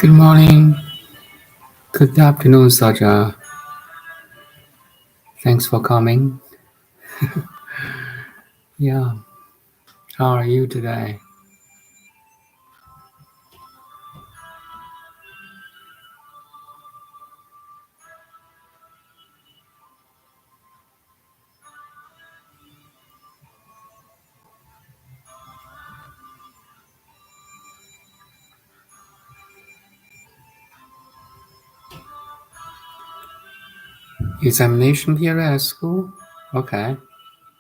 Good morning. Good afternoon, Saja. Thanks for coming. Yeah. How are you today? Examination period at school? Okay.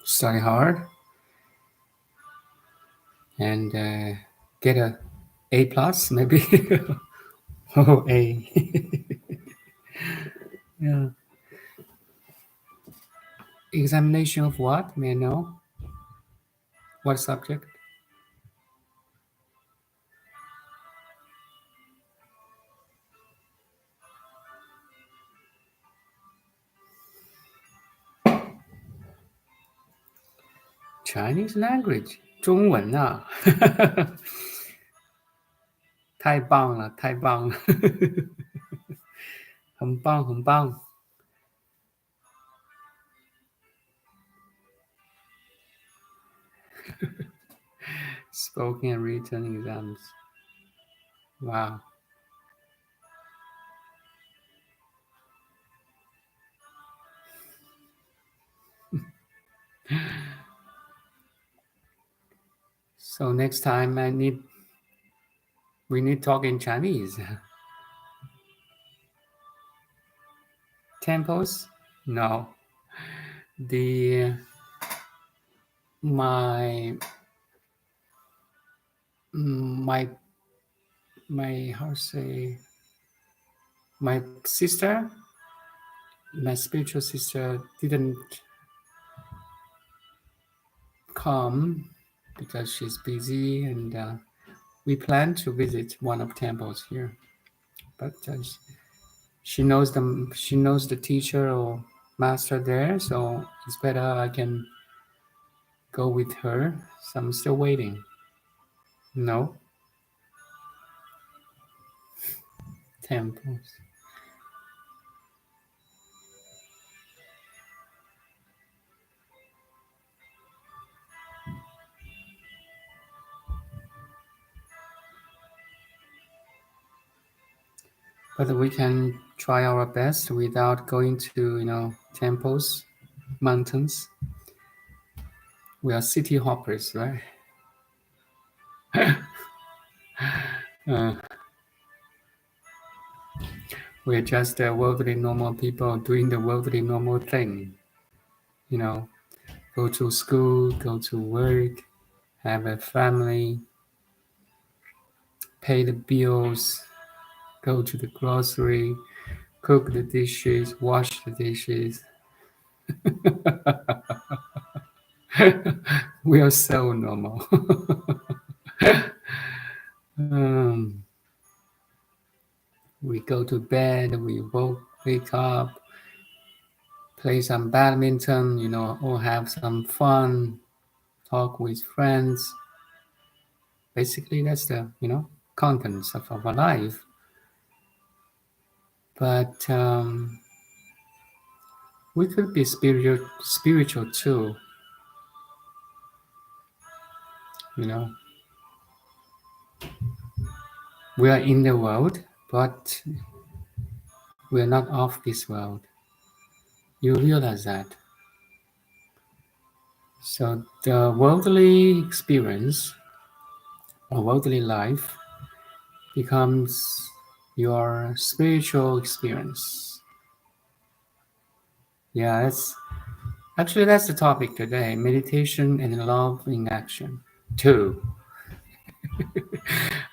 Study hard and get a A plus maybe. Oh, A. Yeah. Examination of what? May I know? What subject? Chinese language. 中文啊。太棒了，太棒了。很棒，很棒。Spoken and written exams. Wow. So next time we need talk in Chinese. Temples? No. My how to say My sister, my spiritual sister, didn't come because she's busy, and we plan to visit one of temples here. But she knows them. She knows the teacher or master there, so it's better I can go with her. So I'm still waiting. No temples. But we can try our best without going to, temples, mountains. We are city hoppers, right? We're just worldly normal people doing the worldly normal thing. Go to school, go to work, have a family, pay the bills, go to the grocery, cook the dishes, wash the dishes. We are so normal. We go to bed, we wake up, play some badminton, or have some fun, talk with friends. Basically, that's the, contents of our life. But we could be spiritual too. We are in the world, but we are not of this world. You realize that. So the worldly experience or worldly life becomes your spiritual experience. Yeah, that's the topic today. Meditation and love in action. 2.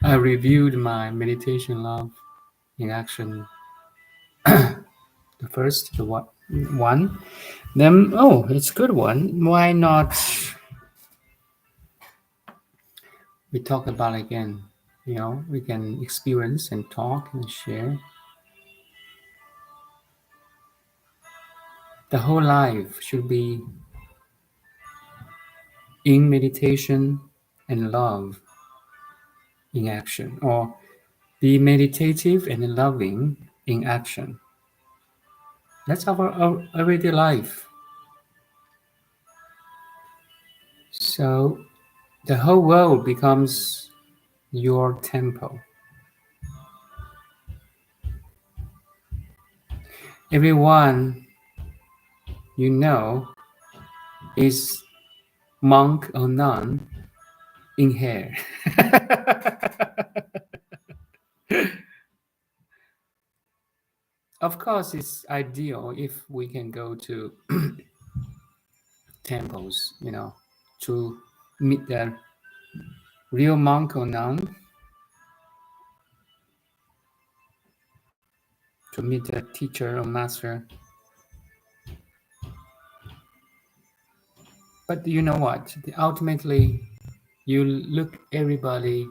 I reviewed my meditation love in action. The first, the one. Then, it's a good one. Why not we talk about it again? We can experience and talk and share. The whole life should be in meditation and love in action, or be meditative and loving in action. That's our everyday life. So the whole world becomes your temple. Everyone you know is monk or nun in hair. Of course, it's ideal if we can go to temples, to meet the real monk or nun, to meet the teacher or master. But you know what? Ultimately, you look everybody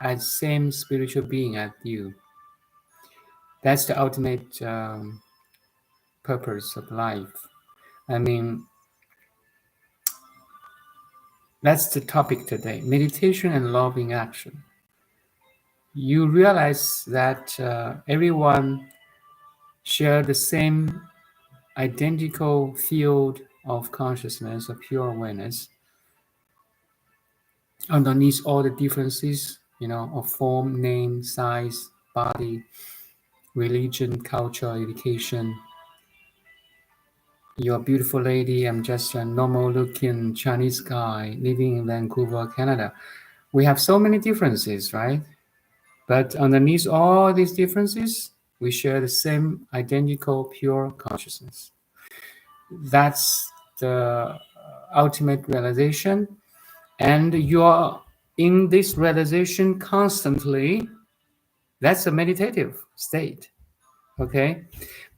as same spiritual being as you. That's the ultimate purpose of life. I mean, that's the topic today. Meditation and love in action. You realize that everyone share the same identical field of consciousness, of pure awareness. Underneath all the differences, of form, name, size, body, religion, culture, education. You're a beautiful lady. I'm just a normal-looking Chinese guy living in Vancouver, Canada. We have so many differences, right? But underneath all these differences, we share the same identical pure consciousness. That's the ultimate realization. And you're in this realization constantly. That's a meditative state. Okay?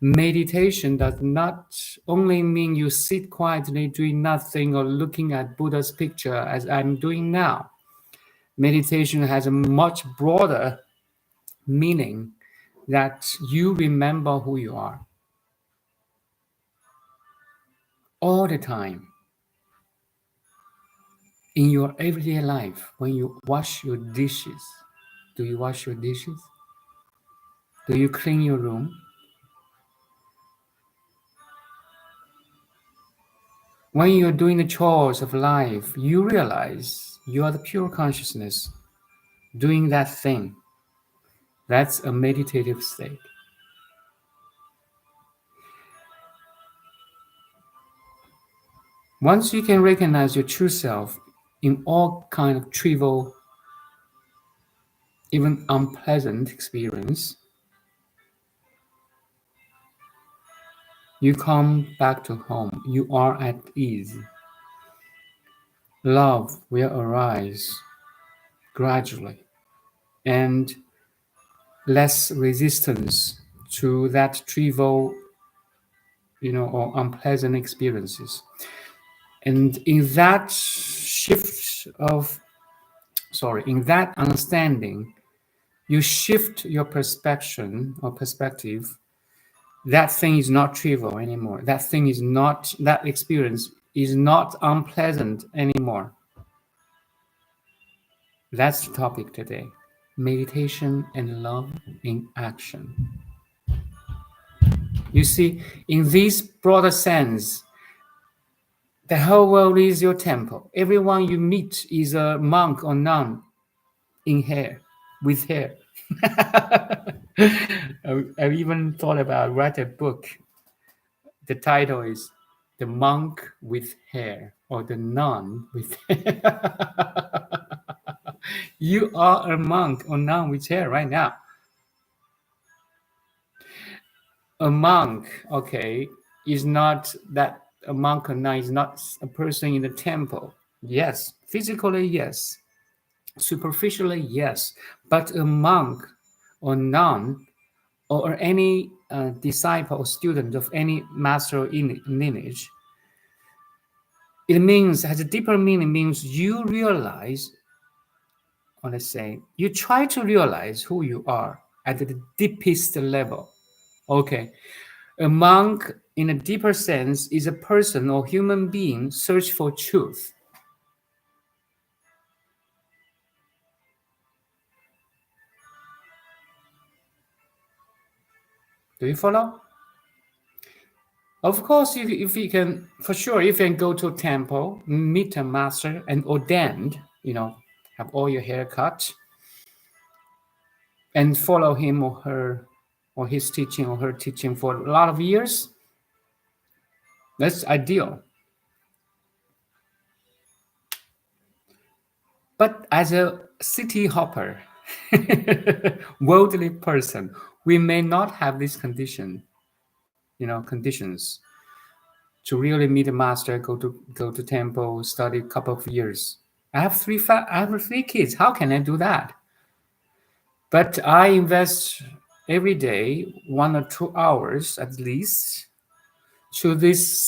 Meditation does not only mean you sit quietly doing nothing or looking at Buddha's picture as I'm doing now. Meditation has a much broader meaning that you remember who you are all the time. In your everyday life, when you wash your dishes, do you wash your dishes? Do you clean your room? When you're doing the chores of life, you realize you are the pure consciousness doing that thing. That's a meditative state. Once you can recognize your true self in all kind of trivial, even unpleasant experience, you come back to home. You are at ease. Love will arise gradually, and less resistance to that trivial, or unpleasant experiences. And in that understanding, you shift your perception or perspective. That thing is not trivial anymore. That experience is not unpleasant anymore. That's the topic today. Meditation and love in action. You see, in this broader sense, the whole world is your temple. Everyone you meet is a monk or nun with hair. I've even thought about write a book. The title is The Monk with Hair or The Nun with Hair. You are a monk or nun with hair right now. A monk, okay, is not that a monk or nun is not a person in the temple. Yes, physically, yes. Superficially, yes. But a monk or nun or any disciple or student of any master or lineage, has a deeper meaning, means you realize, or let's say, you try to realize who you are at the deepest level. Okay. A monk, in a deeper sense, is a person or human being search for truth. Do you follow? Of course, if you can, for sure, if you can go to a temple, meet a master and ordained, have all your hair cut, and follow him or her, or his teaching or her teaching for a lot of years, that's ideal. But as a city hopper, worldly person, we may not have this conditions to really meet a master, go to temple, study a couple of years. I have three kids. How can I do that? But I invest every day 1 or 2 hours at least to this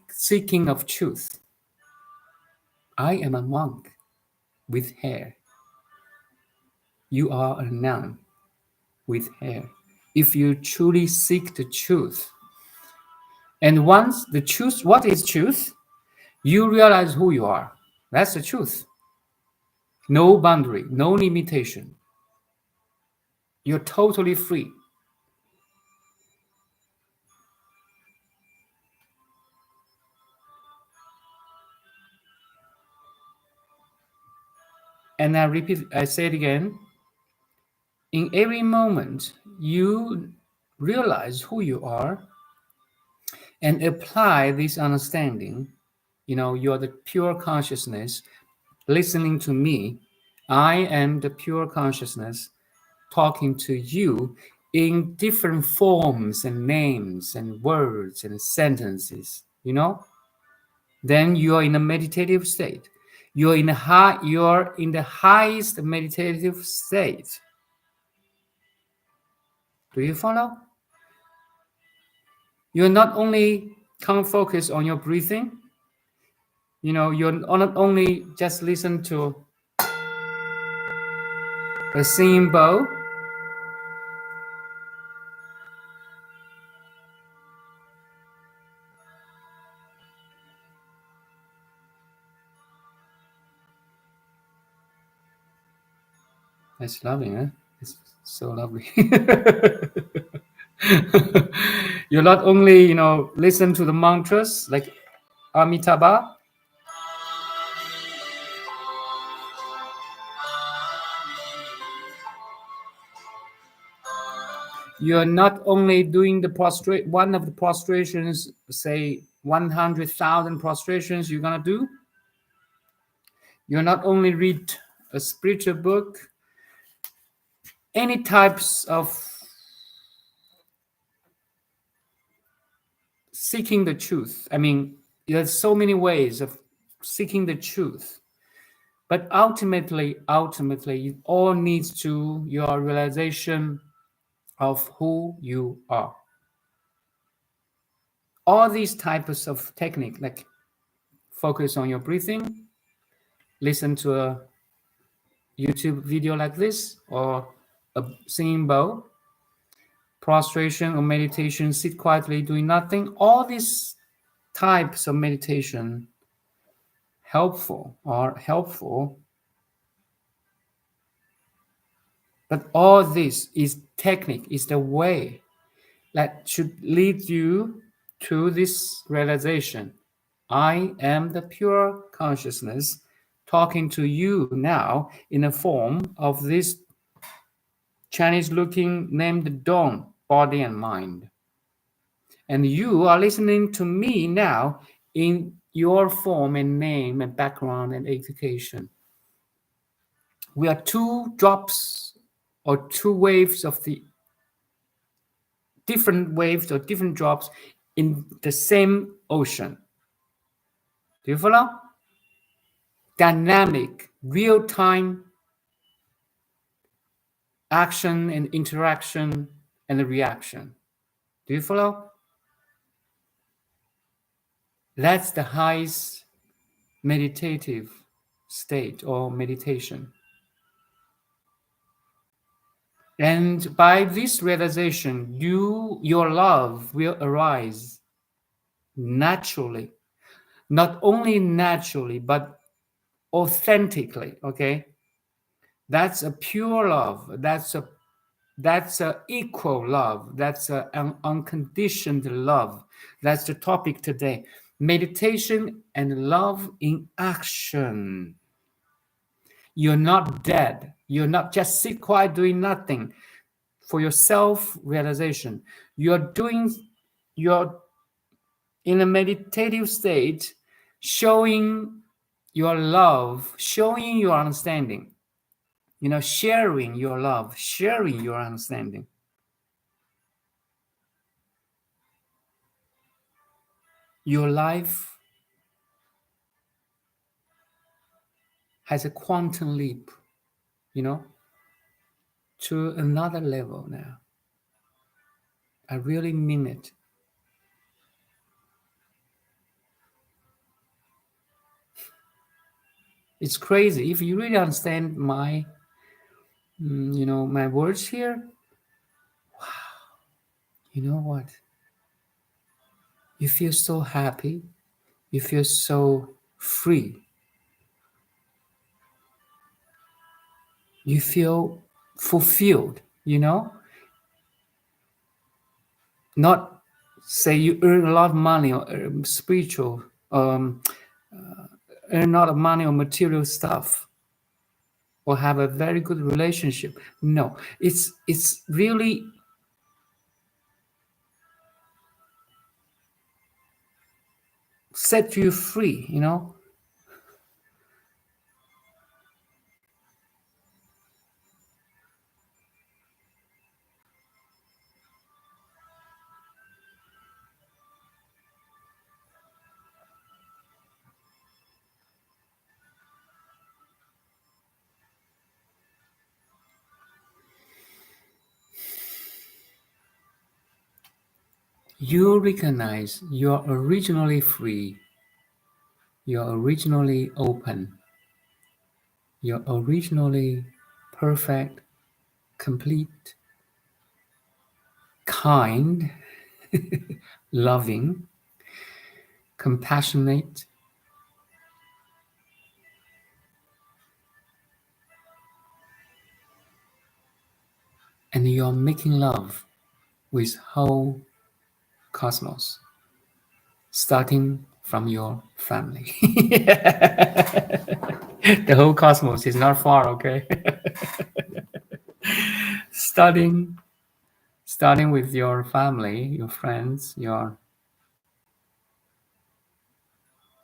seeking of truth. I am a monk with hair. You are a nun with hair. If you truly seek the truth, and once the truth, what is truth? You realize who you are. That's the truth. No boundary, no limitation. You're totally free. And I say it again. In every moment, you realize who you are and apply this understanding. You're the pure consciousness listening to me. I am the pure consciousness talking to you in different forms and names and words and sentences, then you are in a meditative state. You're in the highest meditative state. Do you follow? You not only can't focus on your breathing, you're not only just listen to a singing bowl. It's lovely, huh? It's so lovely. You not only, listen to the mantras like Amitabha. You're not only doing one of the prostrations, say 100,000 prostrations you're gonna do. You're not only read a spiritual book, any types of seeking the truth. I mean, there's so many ways of seeking the truth. But ultimately, it all needs to your realization of who you are. All these types of technique, like focus on your breathing, listen to a YouTube video like this, or a singing bowl, prostration or meditation, sit quietly doing nothing. All these types of meditation helpful, but all this is technique, is the way that should lead you to this realization. I am the pure consciousness talking to you now in the form of this Chinese looking named Dawn, body and mind. And you are listening to me now in your form and name and background and education. We are two drops or two waves of the different waves or different drops in the same ocean. Do you follow? Dynamic, real-time action and interaction and the reaction. Do you follow? That's the highest meditative state or meditation. And by this realization, your love will arise naturally. Not only naturally, but authentically, okay? That's a pure love. That's a equal love. That's an unconditioned love. That's the topic today. Meditation and love in action. You're not dead. You're not just sit quiet doing nothing for your self-realization. You're in a meditative state, showing your love, showing your understanding, sharing your love, sharing your understanding. Your life has a quantum leap, to another level now. I really mean it. It's crazy. If you really understand my words here, wow, you know what? You feel so happy. You feel so free. You feel fulfilled, Not say you earn a lot of money or spiritual, earn a lot of money or material stuff, or have a very good relationship. No, it's really set you free, you recognize you're originally free, you're originally open, you're originally perfect, complete, kind, loving, compassionate, and you're making love with whole cosmos, starting from your family. The whole cosmos is not far, okay? starting with your family, your friends, your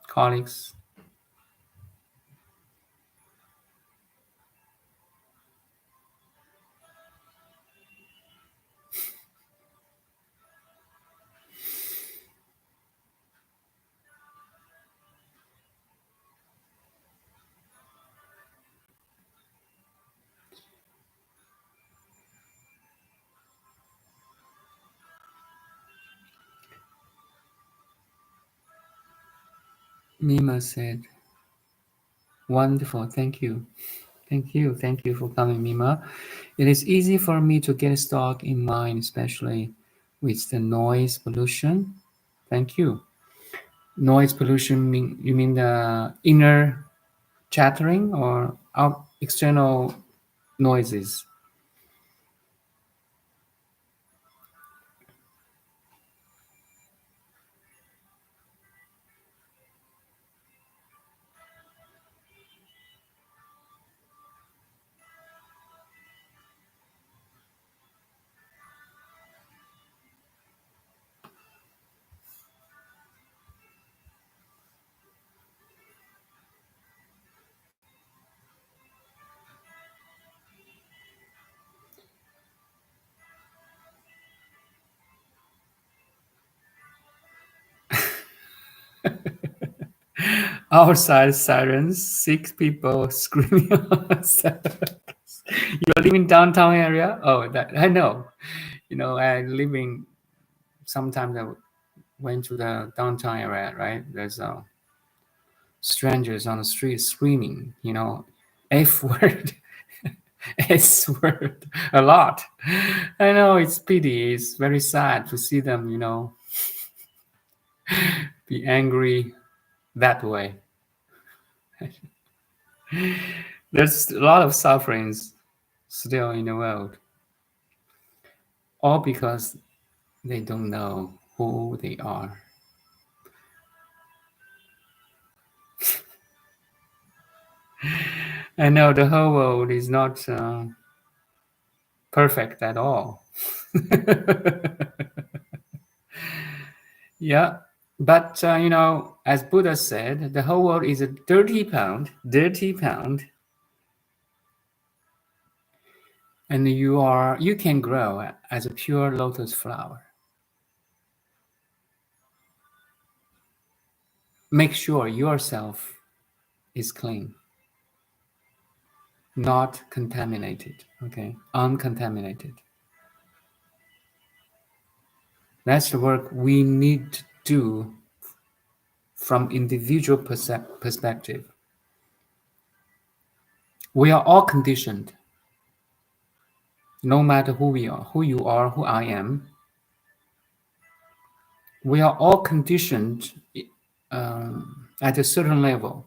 colleagues. Mima said, wonderful, thank you. Thank you for coming, Mima. It is easy for me to get stuck in mind, especially with the noise pollution. Thank you. Noise pollution, you mean the inner chattering or out external noises? Outside sirens, 6 people screaming. You're living downtown area? Oh, that I know. I living. Sometimes I went to the downtown area, right? There's strangers on the street screaming. F word, S word, a lot. I know it's pity. It's very sad to see them. Be angry that way. There's a lot of sufferings still in the world, all because they don't know who they are. I know the whole world is not perfect at all. Yeah, but as Buddha said, the whole world is a dirty pound, and you can grow as a pure lotus flower. Make sure yourself is clean, not contaminated, okay? Uncontaminated. That's the work we need to do from individual perspective. We are all conditioned, no matter who we are, who you are, who I am. We are all conditioned at a certain level.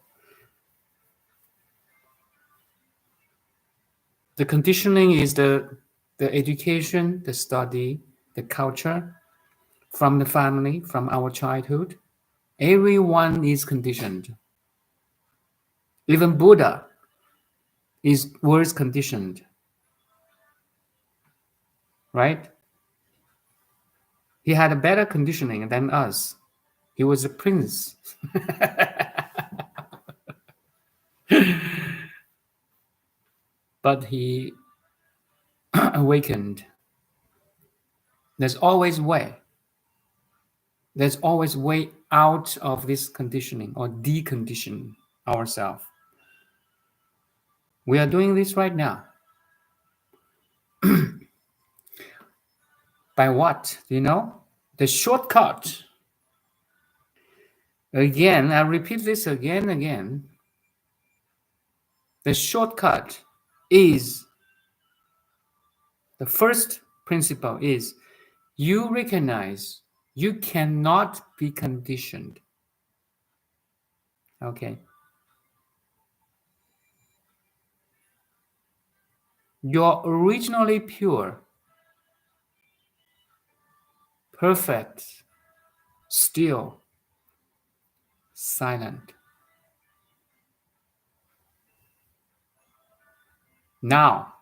The conditioning is the education, the study, the culture from the family, from our childhood. Everyone is conditioned. Even Buddha was conditioned, right? He had a better conditioning than us. He was a prince. But he awakened. There's always way. There's always way out of this conditioning or decondition ourselves. We are doing this right now. By what? Do you know? The shortcut. Again, I repeat this again and again. The shortcut is, the first principle is, you recognize you cannot be conditioned. Okay. You're originally pure, perfect, still, silent. Now,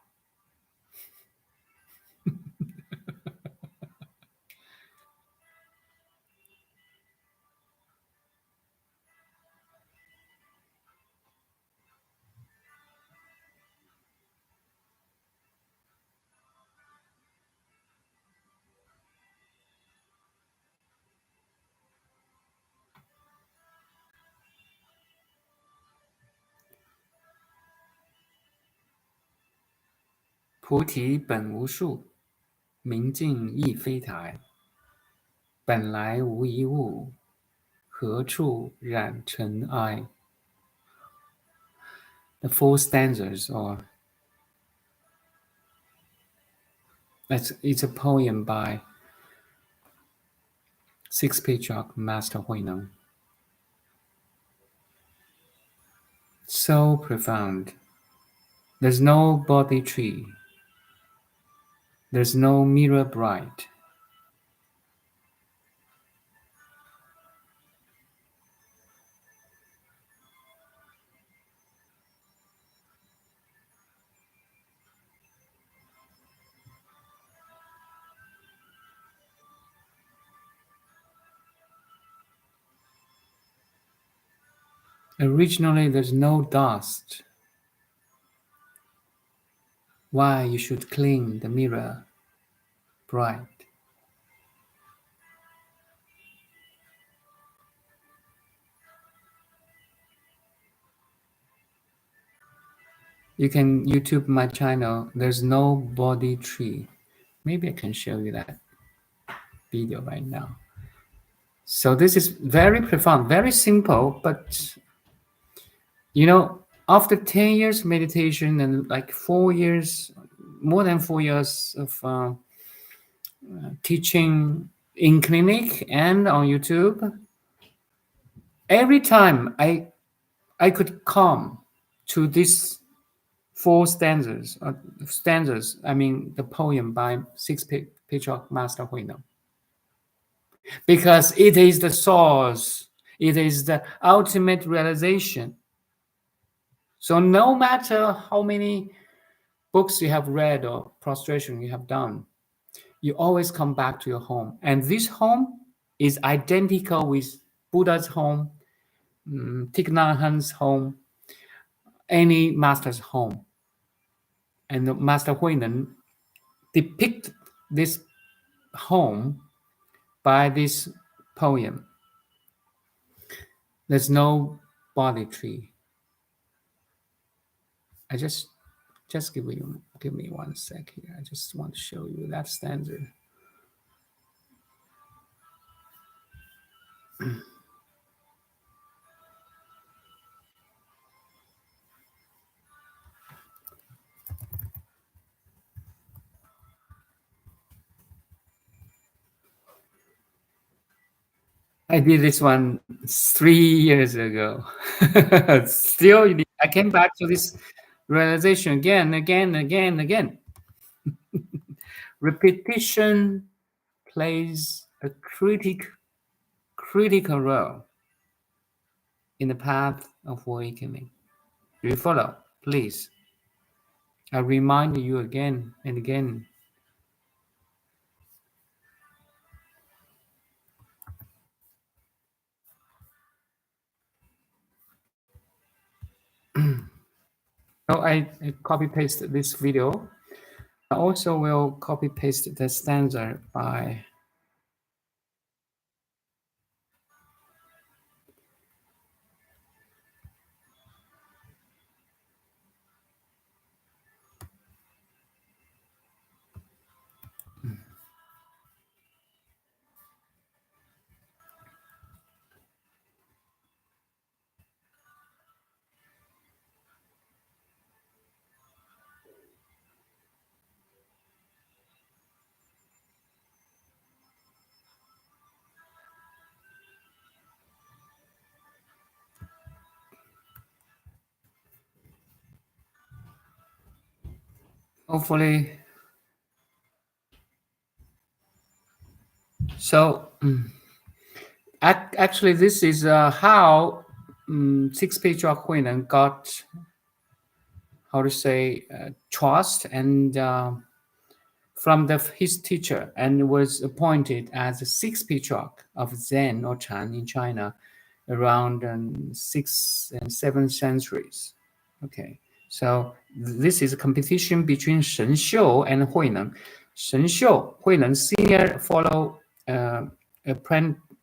菩提本无树，明镜亦非台，本来无一物，何处染尘埃? The four stanzas, or it's a poem by Sixth Patriarch Master HuiNeng. So profound. There's no Bodhi tree. There's no mirror bright. Originally, there's no dust. Why you should clean the mirror bright? You can YouTube my channel. There's no Bodhi tree. Maybe I can show you that video right now. So this is very profound, very simple, but you know, after 10 years meditation and like 4 years, more than 4 years of teaching in clinic and on YouTube, every time I could come to this four stanzas, I mean the poem by Sixth Patriarch Master HuiNeng. Because it is the source, it is the ultimate realization. So no matter how many books you have read or prostration you have done, you always come back to your home. And this home is identical with Buddha's home, Thich Nhat Hanh's home, any master's home. And the Master HuiNeng depict this home by this poem. There's no Bodhi tree. I just give me 1 sec here. I just want to show you that stanza. I did this one 3 years ago. Still, I came back to this realization again. Repetition plays a critical role in the path of awakening. Do you follow? Please. I remind you again and again. So I copy-paste this video. I also will copy-paste the stanza by Hopefully. So actually, this is how Sixth Patriarch Huineng got, how to say, trust and from his teacher, and was appointed as the sixth patriarch of Zen or Chan in China around 6th and 7th centuries. Okay, so this is a competition between ShenXiu and HuiNeng. ShenXiu, HuiNeng senior follow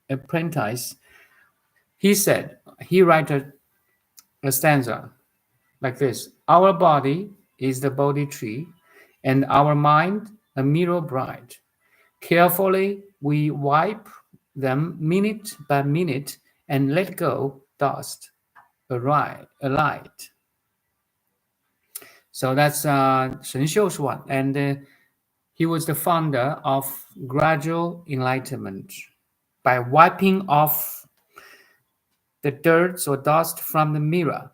apprentice. He write a stanza like this: our body is the Bodhi tree, and our mind a mirror bright. Carefully we wipe them minute by minute and let go dust, alight. So that's ShenXiu's one. And he was the founder of gradual enlightenment by wiping off the dirt or dust from the mirror.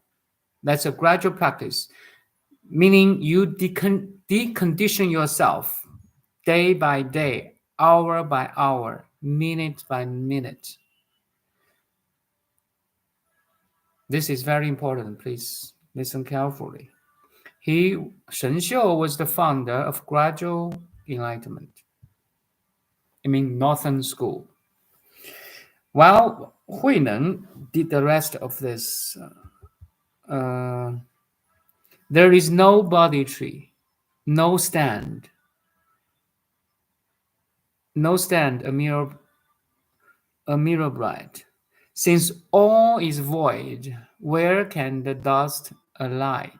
That's a gradual practice, meaning you decondition yourself day by day, hour by hour, minute by minute. This is very important. Please listen carefully. ShenXiu was the founder of gradual enlightenment. I mean, Northern School. While HuiNeng did the rest of this, there is no body tree, no stand, a mirror bright. Since all is void, where can the dust alight?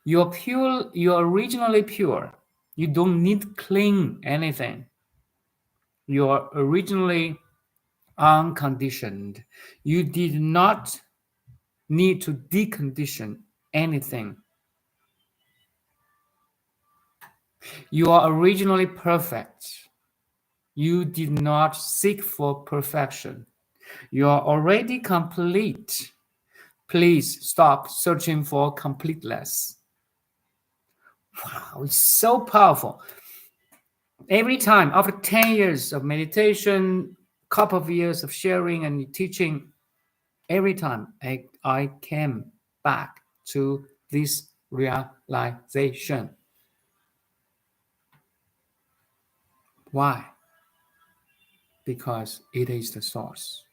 You're pure, you're originally pure. You don't need to clean anything. You're originally unconditioned. You did not need to decondition anything. You are originally perfect. You did not seek for perfection. You are already complete. Please stop searching for completeness. Wow, it's so powerful. Every time, after 10 years of meditation, couple of years of sharing and teaching, every time I came back to this realization. Why? Because it is the source.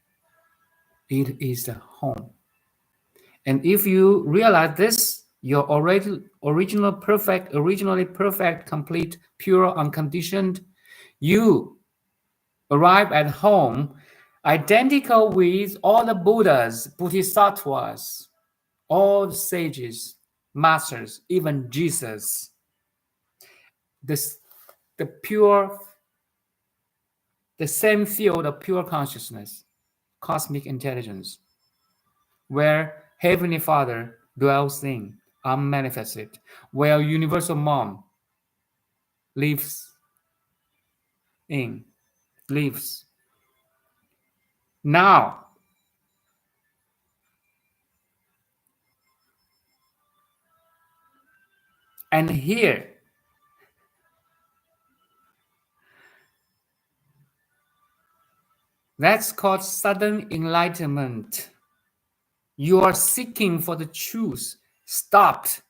It is the home. And if you realize this, you're already originally perfect, complete, pure, unconditioned. You arrive at home identical with all the Buddhas, Bodhisattvas, all the sages, masters, even Jesus. The same field of pure consciousness, cosmic intelligence, where Heavenly Father dwells in, unmanifested, where Universal Mom lives. Now, and here, that's called sudden enlightenment. You are seeking for the truth. Stopped.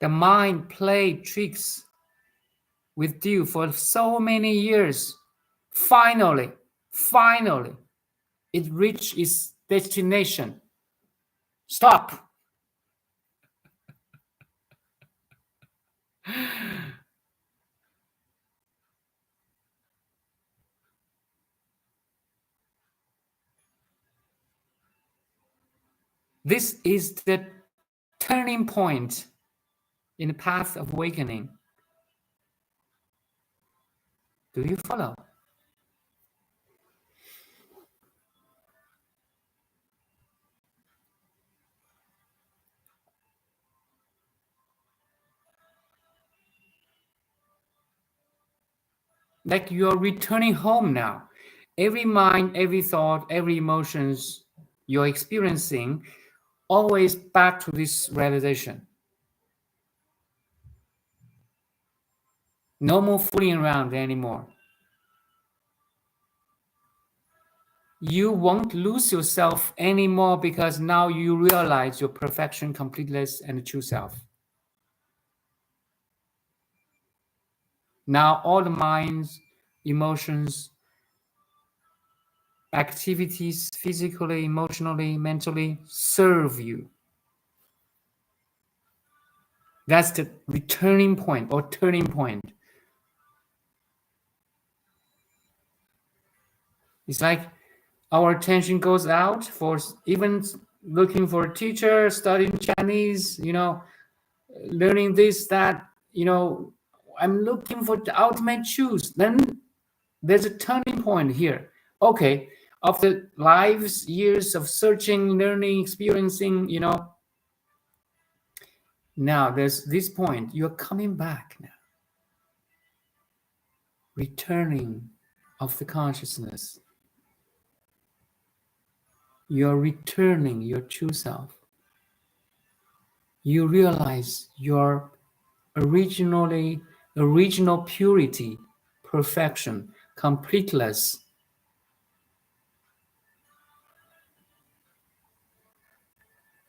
The mind played tricks with you for so many years. Finally, it reached its destination. Stop. This is the turning point in the path of awakening. Do you follow? like you're returning home now. Every mind, every thought, every emotions you're experiencing, always back to this realization. No more fooling around anymore. You won't lose yourself anymore because now you realize your perfection, completeness, and true self. Now all the minds, emotions, activities, physically, emotionally, mentally, serve you. That's the returning point or turning point. It's like our attention goes out for even looking for a teacher, studying Chinese, learning this, that, I'm looking for the ultimate truth. Then there's a turning point here. Okay, after lives, years of searching, learning, experiencing, now there's this point. You're coming back now. Returning of the consciousness. You're returning your true self. You realize your original purity, perfection, completeness.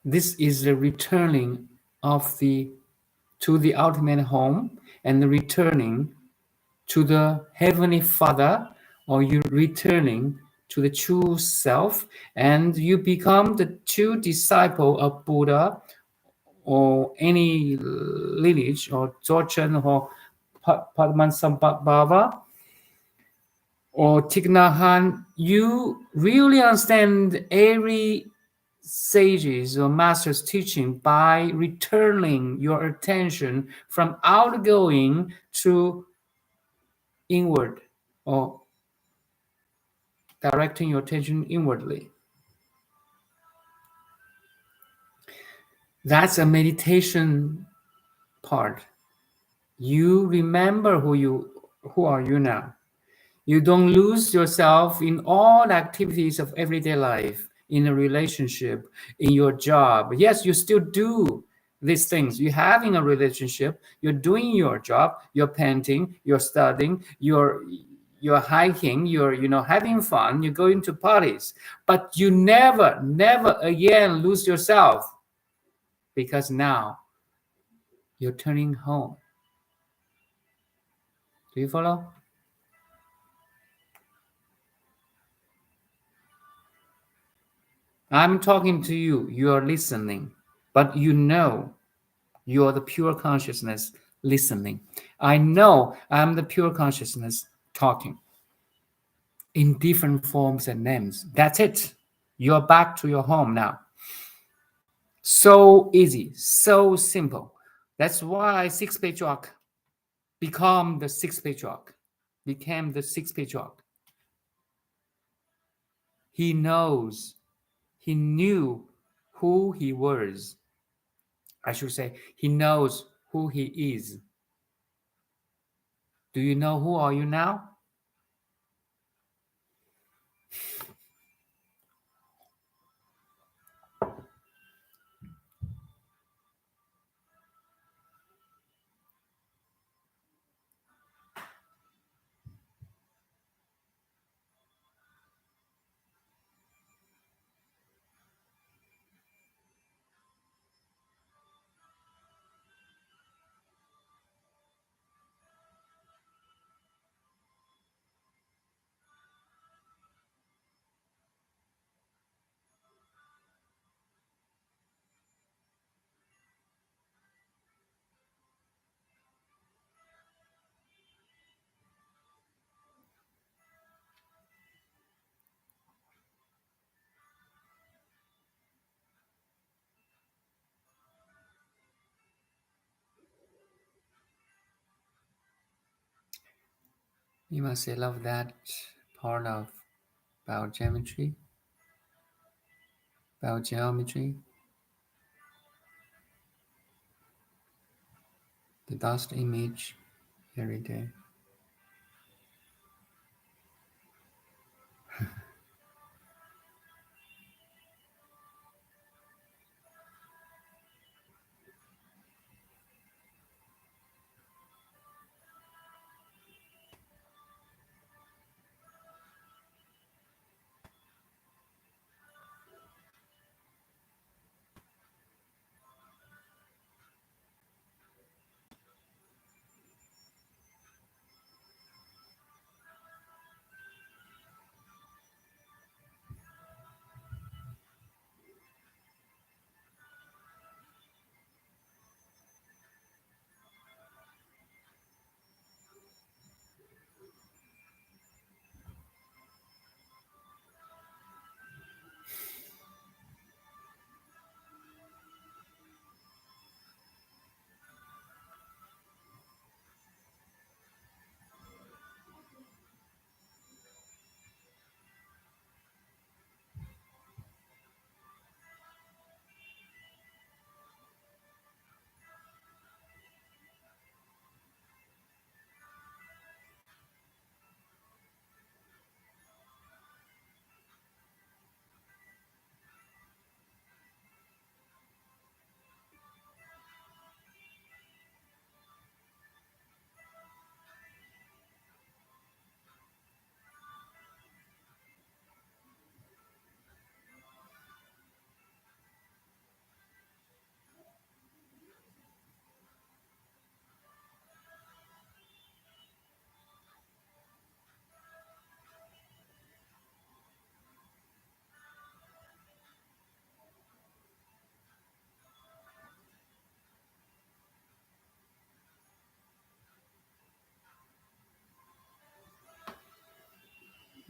This is the returning to the ultimate home and the returning to the Heavenly Father, or you returning to the true self, and you become the true disciple of Buddha or any lineage or Dzogchen or Padmasambhava or Thich Nhat Hanh. You really understand every sage's or master's teaching by returning your attention from outgoing to inward, or directing your attention inwardly. That's a meditation part. You remember who are you now. You don't lose yourself in all activities of everyday life, in a relationship, in your job. Yes, you still do these things. You're having a relationship, you're doing your job, you're painting, you're studying, you're hiking, you're having fun, you're going to parties. But you never again lose yourself, because now you're turning home. Do you follow? I'm talking to you, you're listening, but you're the pure consciousness listening. I know I'm the pure consciousness talking in different forms and names. That's it. You're back to your home now. So easy, so simple. That's why sixth patriarch became the sixth patriarch. He knew who he was. I should say, he knows who he is. Do you know who are you now? You must love that part of biogeometry, the dust image every day.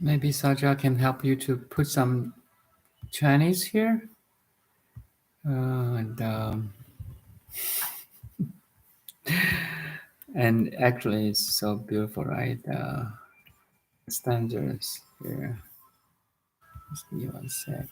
Maybe Saja can help you to put some Chinese here. And actually it's so beautiful, right? Stanzas here. Just give me 1 sec.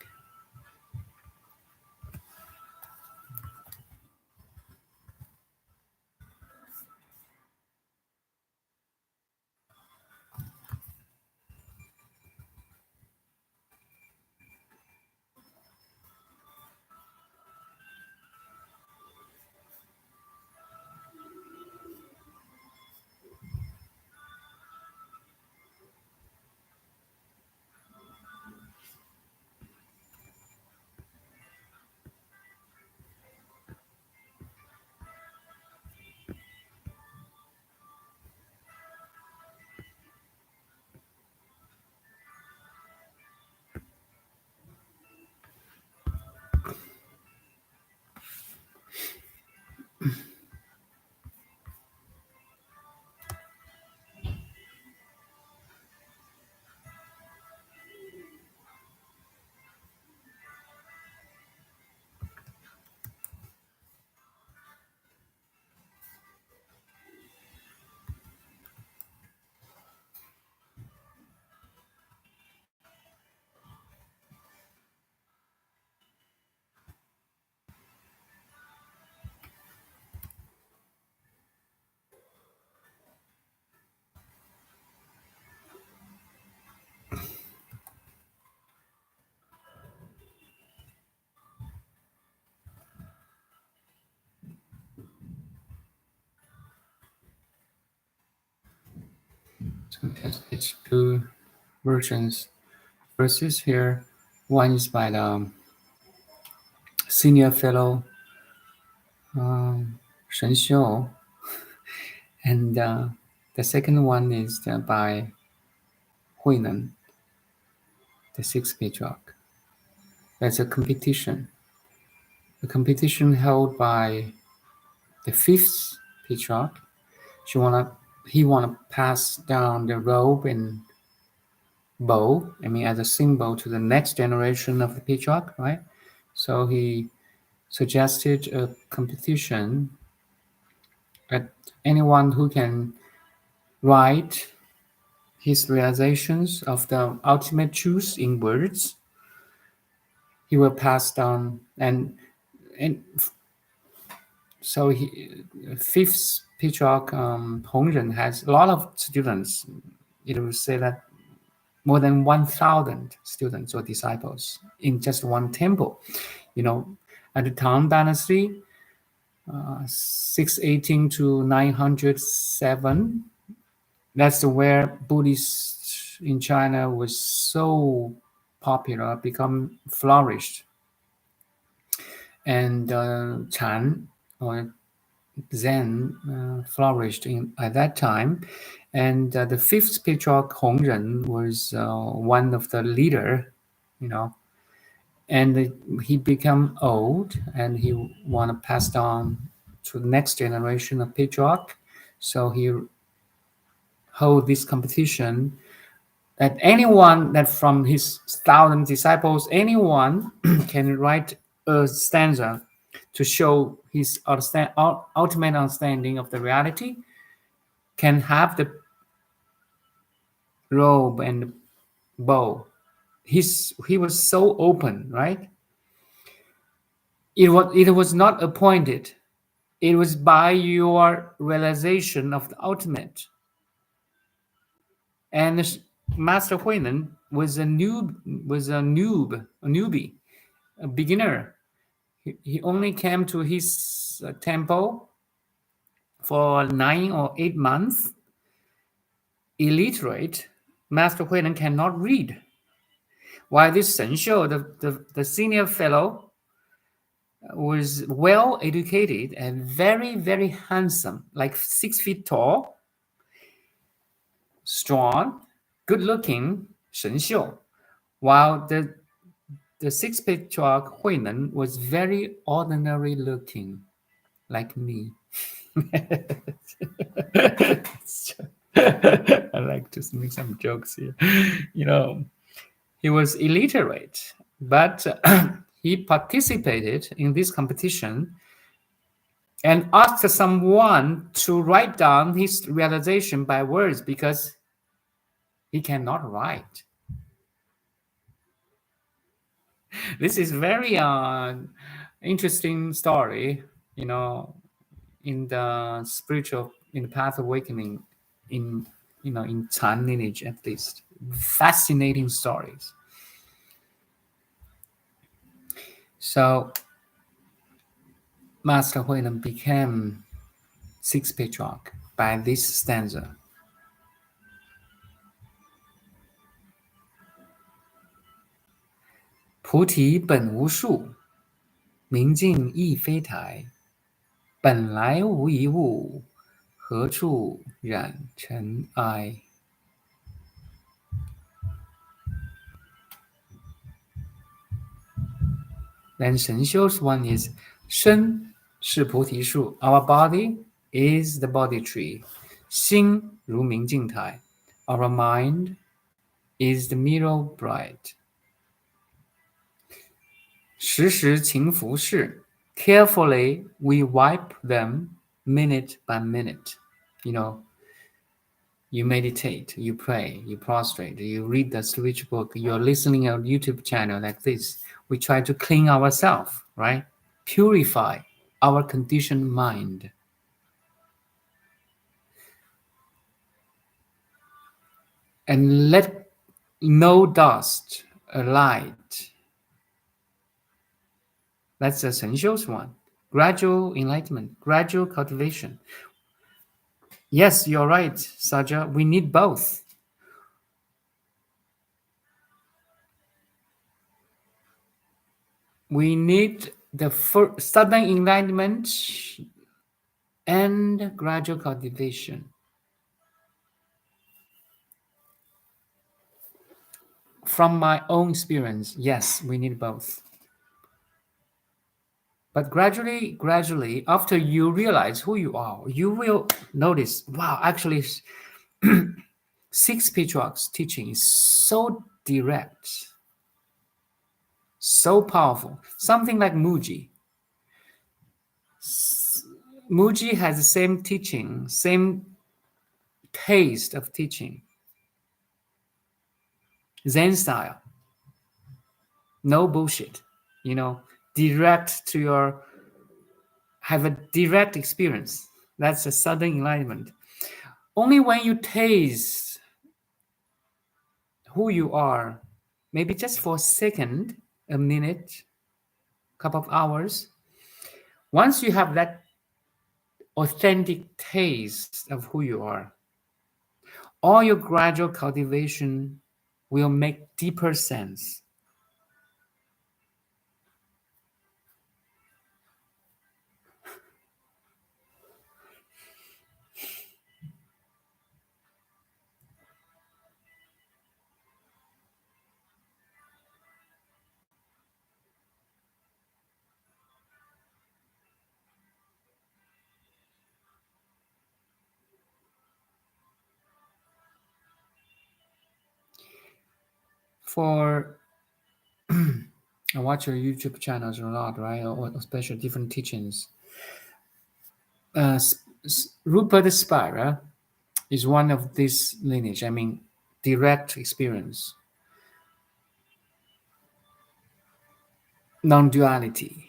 So it's 2 versions. Verses here. One is by the senior fellow ShenXiu, and the second one is by Hui Neng, the 6th Patriarch. That's a competition. A competition held by the 5th Patriarch. He wanna pass down the robe and bow, as a symbol to the next generation of the Patriarch, right? So he suggested a competition that anyone who can write his realizations of the ultimate truth in words, he will pass down. And so he, 5th Patriarch Hongren has a lot of students. It will say that more than 1,000 students or disciples in just one temple. At the Tang Dynasty, 618 to 907, that's where Buddhists in China was so popular, become flourished. And Chan or Zen flourished at that time. And the 5th Patriarch Hongren was one of the leader, and he became old, and he want to pass on to the next generation of Patriarch. So he hold this competition that anyone that from his 1,000 disciples, anyone can write a stanza to show his ultimate understanding of the reality, can have the robe and bow. He was so open, right? It was not appointed. It was by your realization of the ultimate. And Master HuiNeng was a newbie, a beginner. He only came to his temple for 9 or 8 months. Illiterate, Master HuiNeng cannot read. While this ShenXiu, the senior fellow, was well educated and very, very handsome, like 6 feet tall, strong, good looking ShenXiu. While the 6th Patriarch HuiNeng was very ordinary looking, like me. I like to make some jokes here. He was illiterate, but he participated in this competition and asked someone to write down his realization by words because he cannot write. This is very interesting story, in the path of awakening, in Chan lineage at least. Fascinating stories. So Master HuiNeng became sixth patriarch by this stanza.菩提本无树，明镜亦非台。本来无一物，何处惹尘埃？ Then ShenXiu's one is 身是菩提树. Our body is the Bodhi tree. 心如明镜台. Our mind is the mirror bright. 时时勤拂拭. Carefully we wipe them minute by minute. You meditate, you pray, you prostrate, you read the spiritual book, you're listening on YouTube channel like this. We try to clean ourselves, right? Purify our conditioned mind. And let no dust alight. That's the ShenXiu's one. Gradual enlightenment, gradual cultivation. Yes, you're right, Saja. We need both. We need the sudden enlightenment and gradual cultivation. From my own experience, yes, we need both. But gradually, after you realize who you are, you will notice, wow, actually, sixth patriarch's teaching is so direct, so powerful. Something like Muji. Muji has the same teaching, same taste of teaching. Zen style. No bullshit. Direct to have a direct experience. That's a sudden enlightenment. Only when you taste who you are, maybe just for a second, a minute, couple of hours, once you have that authentic taste of who you are, all your gradual cultivation will make deeper sense. I watch your YouTube channels a lot, right? Or especially different teachings. Rupert Spira is one of this lineage. I mean, direct experience, non-duality.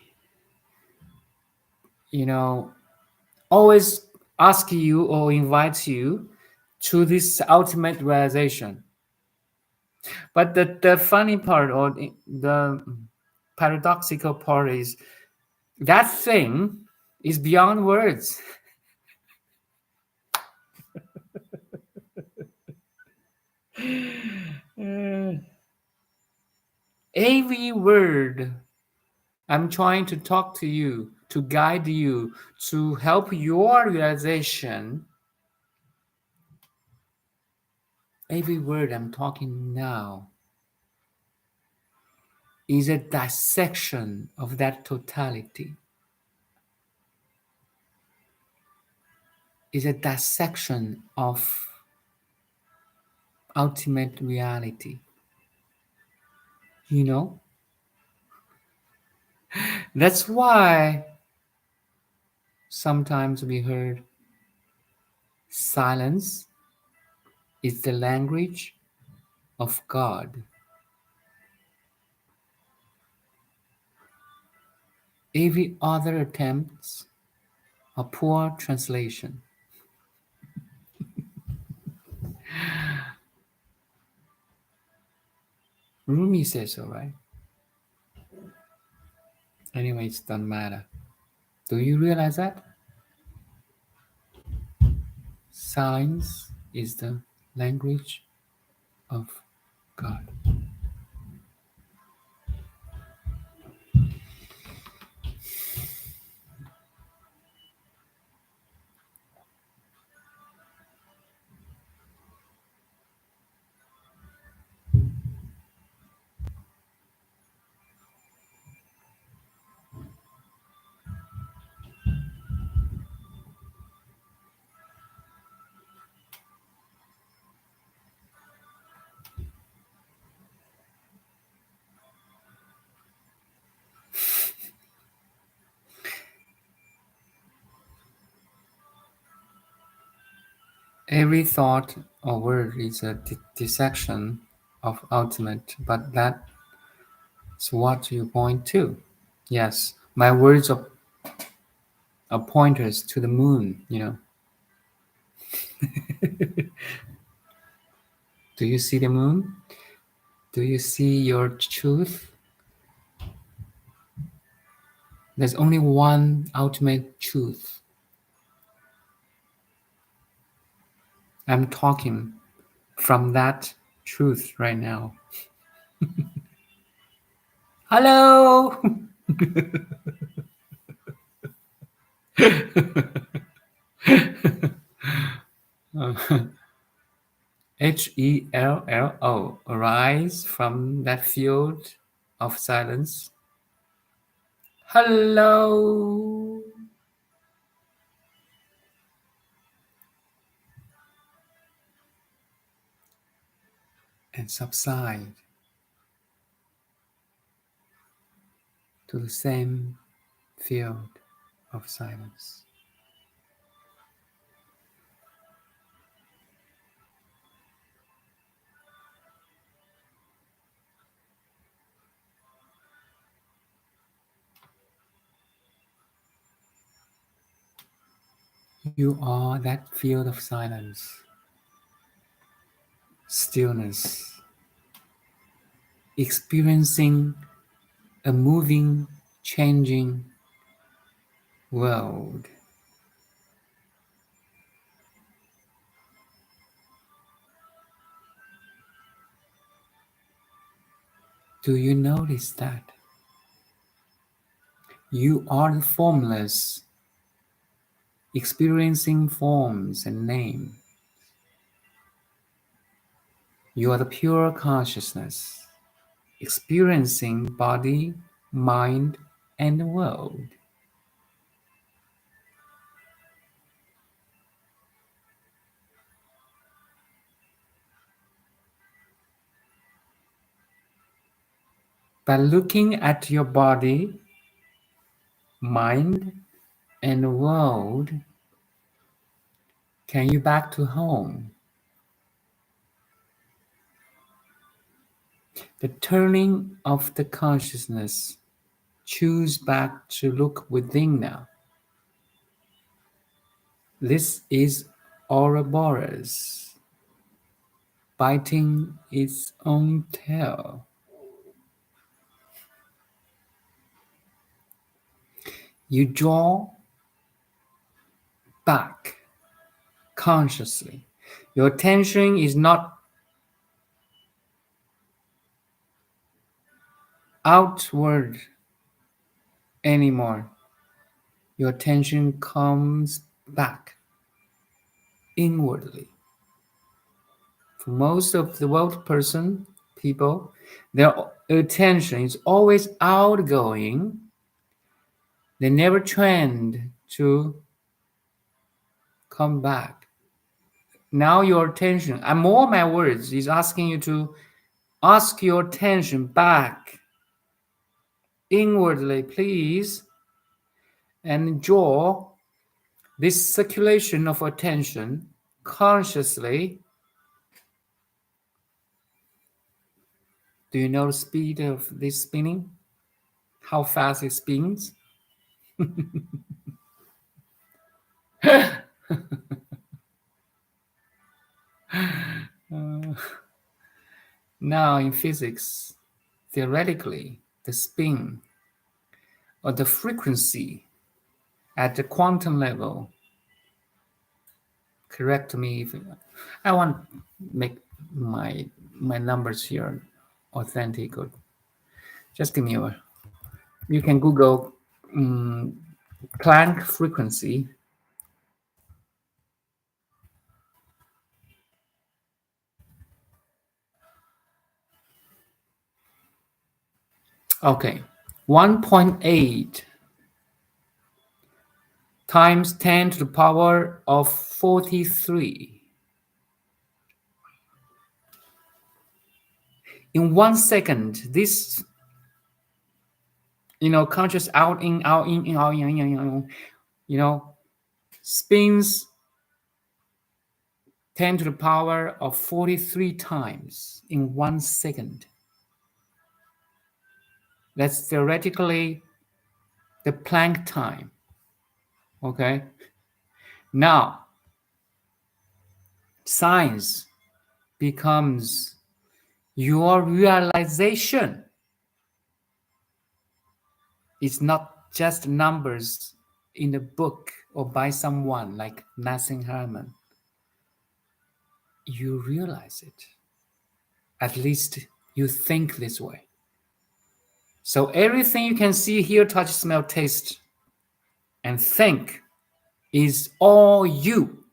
Always ask you or invite you to this ultimate realization. But the funny part or the paradoxical part is that thing is beyond words. Every word I'm trying to talk to you, to guide you, to help your realization, every word I'm talking now is a dissection of that totality. Is a dissection of ultimate reality. You know? That's why sometimes we heard silence is the language of God. Every other attempts a poor translation. Rumi says so, right? Anyway, it doesn't matter. Do you realize that? Silence is the language of God. Every thought or word is a dissection of ultimate, but that's what you point to. Yes, my words are pointers to the moon, you know. Do you see the moon? Do you see your truth? There's only one ultimate truth. I'm talking from that truth right now. Hello! HELLO, arise from that field of silence. Hello! And subside to the same field of silence. You are that field of silence, stillness, experiencing a moving, changing world. Do you notice that? You are the formless, experiencing forms and names. You are the pure consciousness, experiencing body, mind, and the world. By looking at your body, mind, and world, can you back to home? The turning of the consciousness, choose back to look within now. This is Ouroboros, biting its own tail. You draw back consciously. Your attention is not outward anymore. Your attention comes back inwardly. For most of the world people, their attention is always outgoing. They never trained to come back. Now your attention, and more my words is asking you to ask your attention back inwardly, please, and draw this circulation of attention consciously. Do you know the speed of this spinning? How fast it spins? Now in physics, theoretically, the spin or the frequency at the quantum level, correct me if I want to make my numbers here authentic, or just give me a, you can Google Planck frequency. Okay, 1.8 times 10 to the power of 43. In 1 second, this, conscious out, in, out, in, out, in, spins 10 to the power of 43 times in 1 second. That's theoretically the Planck time. Okay? Now, science becomes your realization. It's not just numbers in a book or by someone like Nassim Haramein. You realize it. At least you think this way. So everything you can see, hear, touch, smell, taste, and think is all you.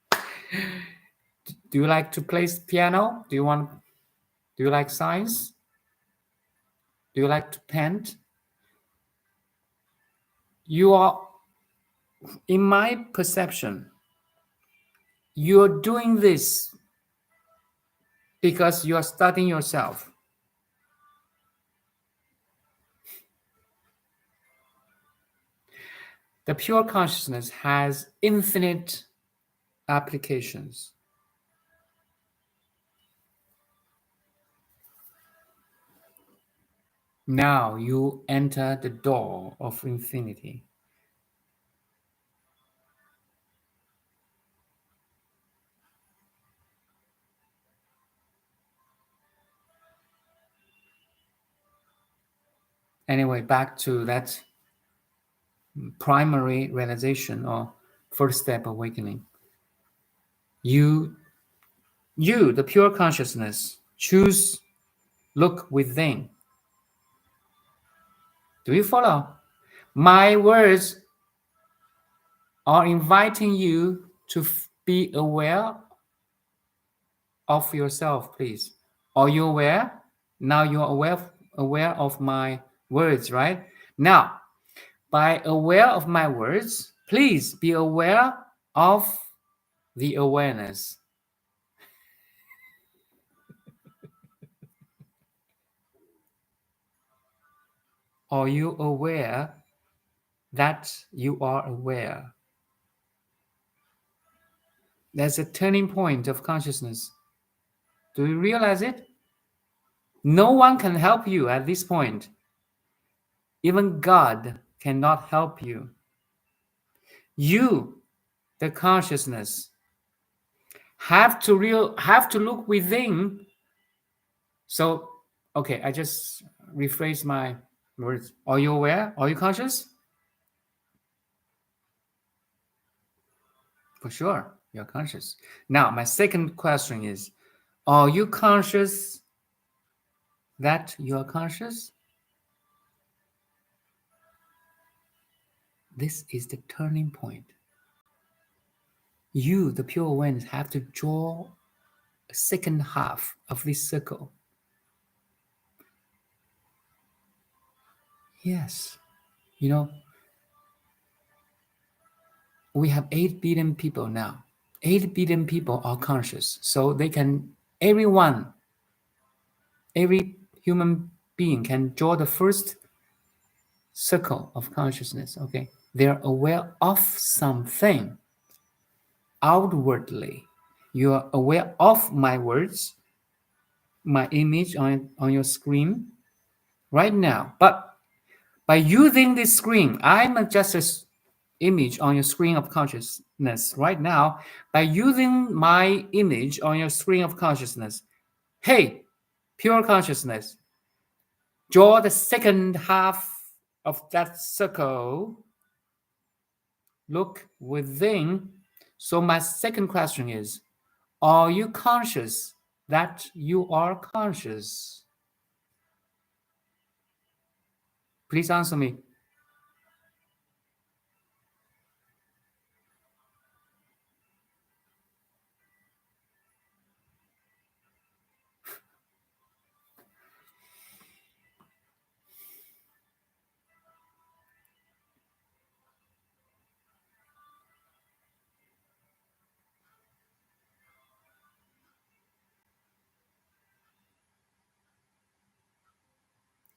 Do you like to play piano? Do you like science? Do you like to paint? You are, in my perception, you're doing this because you are studying yourself. The pure consciousness has infinite applications. Now you enter the door of infinity. Anyway, back to that primary realization or first step awakening. You, the pure consciousness, choose look within. Do you follow? My words are inviting you to be aware of yourself, please. Are you aware? Now you're aware of my words, right? Now, by aware of my words, please be aware of the awareness. Are you aware that you are aware? There's a turning point of consciousness. Do you realize it? No one can help you at this point. Even God cannot help you. You, the consciousness, have to look within. So, okay, I just rephrase my words. Are you aware? Are you conscious? For sure, you're conscious. Now, my second question is, are you conscious that you are conscious? This is the turning point. You, the pure awareness, have to draw a second half of this circle. Yes, we have 8 billion people now. 8 billion people are conscious. So they can, every human being can draw the first circle of consciousness. Okay. They're aware of something outwardly. You are aware of my words, my image on your screen right now. But by using this screen, I'm just an image on your screen of consciousness right now. By using my image on your screen of consciousness, hey, pure consciousness, draw the second half of that circle. Look within. So my second question is, are you conscious that you are conscious? Please answer me.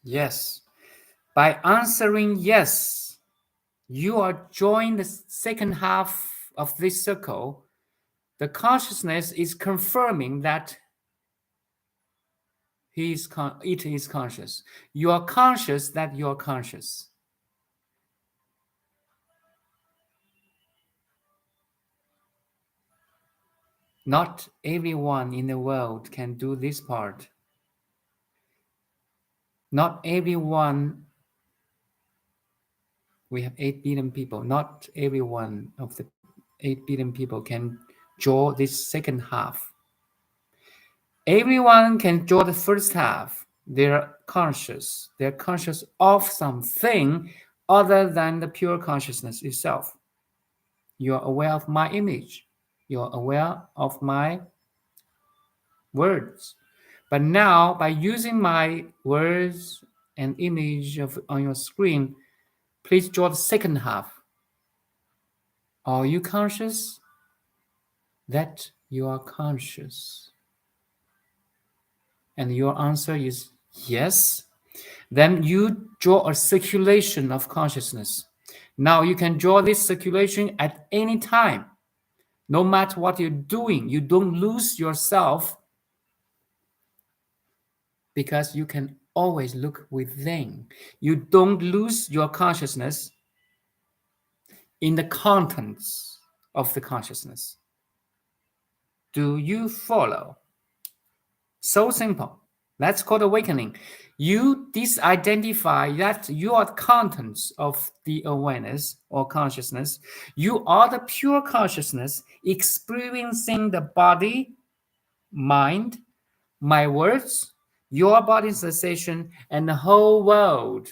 Yes. By answering yes, you are joining the second half of this circle. The consciousness is confirming that it is conscious. You are conscious that you are conscious. Not everyone in the world can do this part. Not everyone, we have 8 billion people, not every one of the 8 billion people can draw this second half. Everyone can draw the first half. They're conscious. They're conscious of something other than the pure consciousness itself. You're aware of my image. You're aware of my words. But now, by using my words and image on your screen, please draw the second half. Are you conscious that you are conscious? And your answer is yes. Then you draw a circulation of consciousness. Now you can draw this circulation at any time. No matter what you're doing, you don't lose yourself because you can always look within. You don't lose your consciousness in the contents of the consciousness. Do you follow? So simple. That's called awakening. You disidentify that you are the contents of the awareness or consciousness. You are the pure consciousness experiencing the body, mind, my words, your body sensation, and the whole world.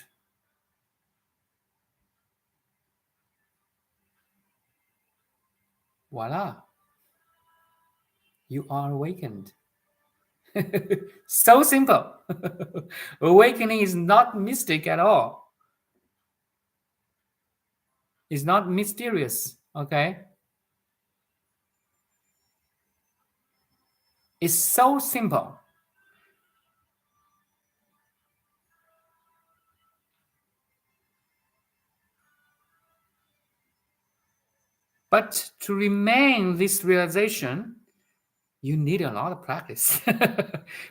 Voila. You are awakened. So simple. Awakening is not mystic at all. It's not mysterious, okay? It's so simple. But to remain this realization, you need a lot of practice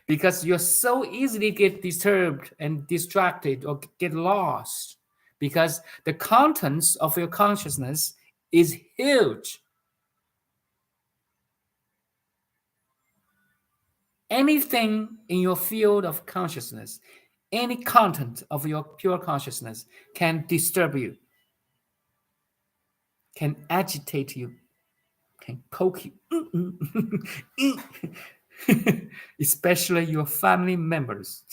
because you're so easily get disturbed and distracted or get lost because the contents of your consciousness is huge. Anything in your field of consciousness, any content of your pure consciousness can disturb you, can agitate you, can poke you, especially your family members.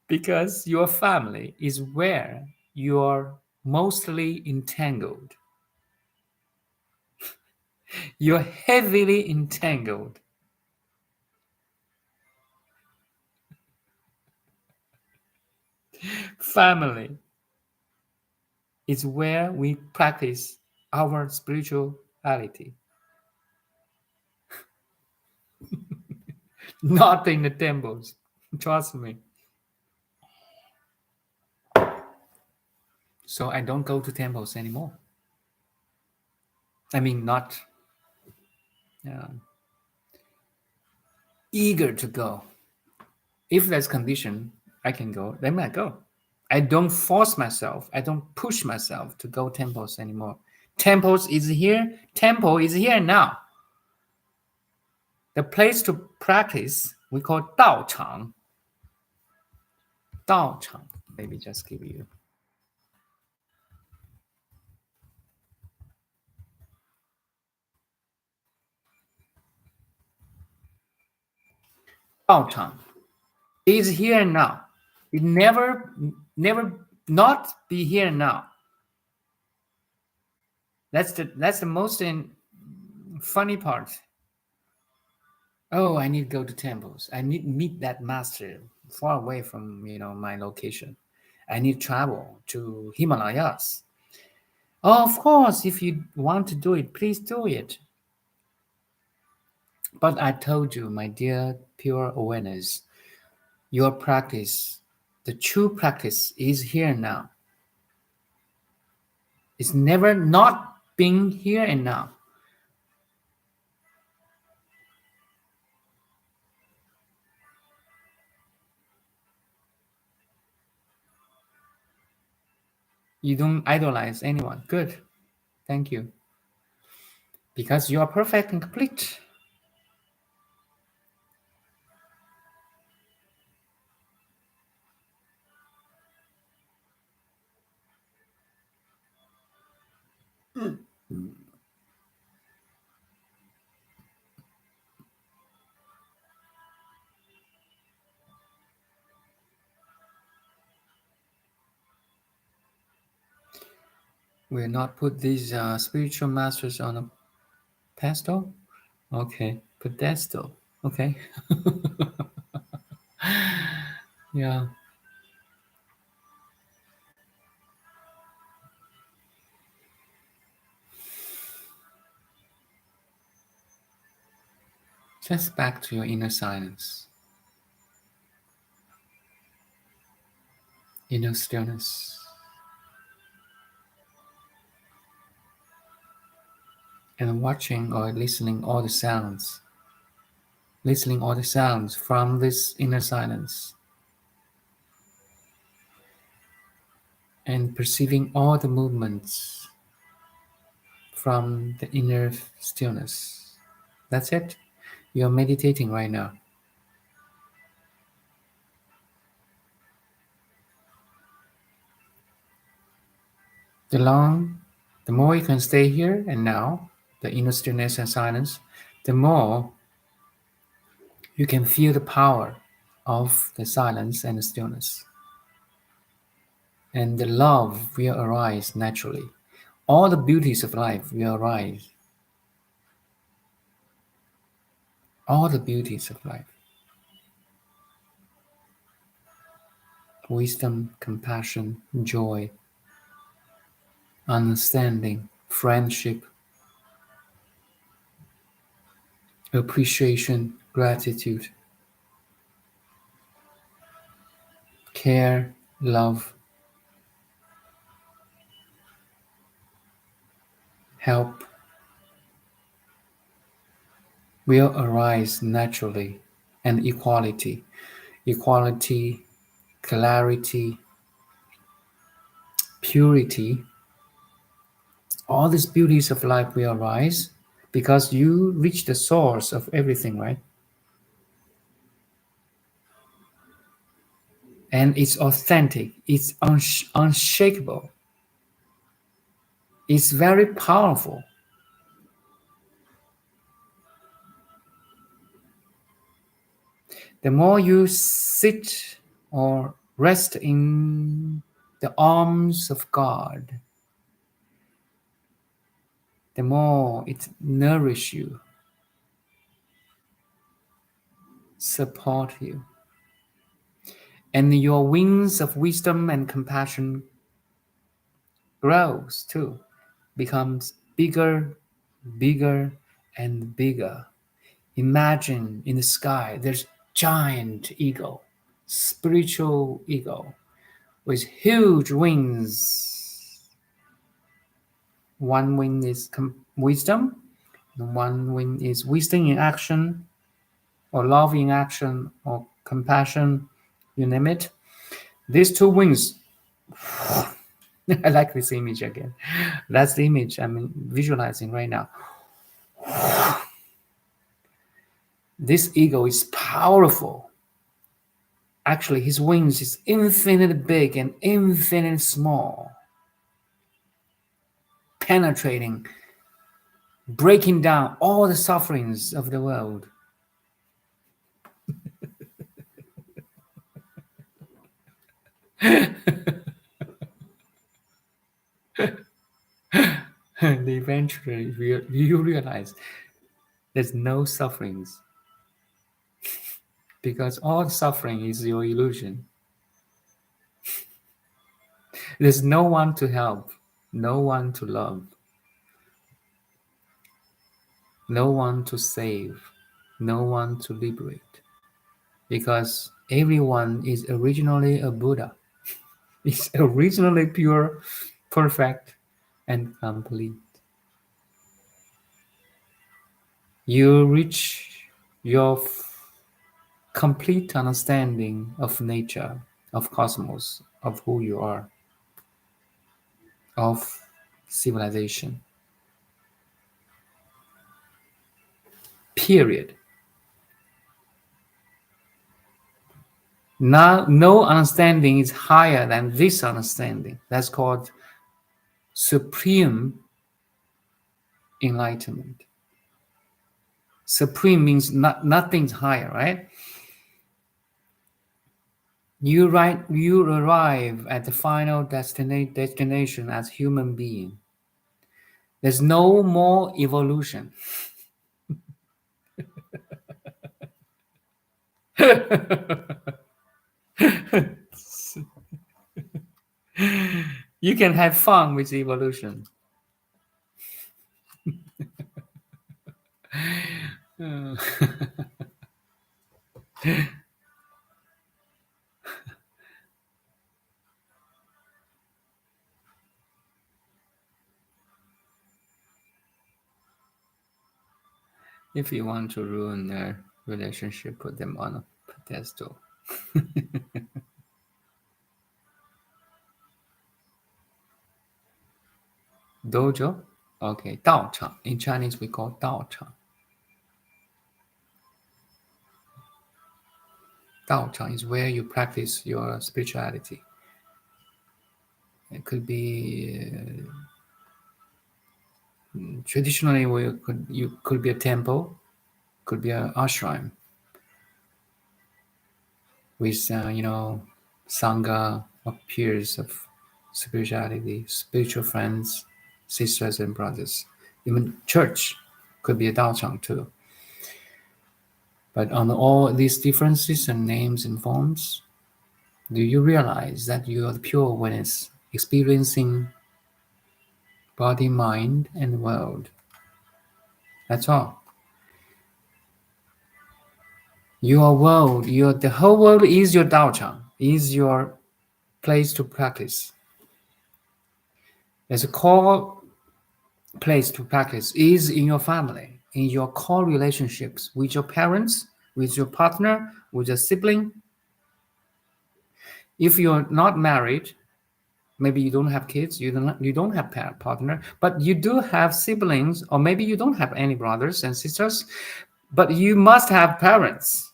Because your family is where you're mostly entangled. You're heavily entangled. Family is where we practice our spirituality. Not in the temples. Trust me. So I don't go to temples anymore. I mean, not eager to go. If there's condition, I can go, then I go. I don't force myself. I don't push myself to go temples anymore. Temples is here. Temple is here now. The place to practice, we call Dao Chang. Dao Chang. Maybe just give you. Dao Chang is here now. It never not be here now. That's the most funny part. Oh, I need to go to temples. I need to meet that master far away from my location. I need to travel to Himalayas. Oh, of course, if you want to do it, please do it. But I told you, my dear pure awareness, your practice, the true practice is here now. It's never not being here and now. You don't idolize anyone. Good. Thank you. Because you are perfect and complete. We'll not put these spiritual masters on a pedestal. Okay, pedestal. Okay. Yeah. Just back to your inner silence, inner stillness, and watching or listening all the sounds. Listening all the sounds from this inner silence. And perceiving all the movements from the inner stillness. That's it. You're meditating right now. The more you can stay here and now, the inner stillness and silence, the more you can feel the power of the silence and the stillness. And the love will arise naturally. All the beauties of life will arise. All the beauties of life. Wisdom, compassion, joy, understanding, friendship, appreciation, gratitude, care, love, help will arise naturally, and equality, clarity, purity, all these beauties of life will arise because you reach the source of everything, right? And it's authentic, it's unshakable, it's very powerful. The more you sit or rest in the arms of God, the more it nourishes you, support you. And your wings of wisdom and compassion grows too, becomes bigger, bigger, and bigger. Imagine in the sky there's giant eagle, spiritual eagle, with huge wings. One wing is wisdom, and one wing is wisdom in action, or love in action, or compassion, you name it. These two wings, I like this image again. That's the image I'm visualizing right now. This eagle is powerful. Actually, his wings is infinitely big and infinitely small, penetrating, breaking down all the sufferings of the world. And eventually you realize there's no sufferings, because all suffering is your illusion. There's no one to help, no one to love, no one to save, no one to liberate, because everyone is originally a Buddha. Is originally pure, perfect, and complete. You reach your complete understanding of nature, of cosmos, of who you are, of civilization. Period. Now, no understanding is higher than this understanding. That's called supreme enlightenment. Supreme means nothing's higher, right? You arrive at the final destination as human being. There's no more evolution. You can have fun with evolution. If you want to ruin their relationship, put them on a pedestal. Dojo? Okay, Dao Chang. In Chinese, we call Dao Chang. Dao Chang is where you practice your spirituality. It could be traditionally you could be a temple, could be an ashram with sangha of peers of spirituality, spiritual friends, sisters and brothers. Even church could be a Dao Chang too. But on all these differences and names and forms, do you realize that you are the pure awareness experiencing body, mind, and world? That's all. Your world, the whole world is your Dao Chang, is your place to practice. There's a core place to practice is in your family, in your core relationships with your parents, with your partner, with your sibling. If you're not married, maybe you don't have kids, you don't have partner, but you do have siblings, or maybe you don't have any brothers and sisters, but you must have parents.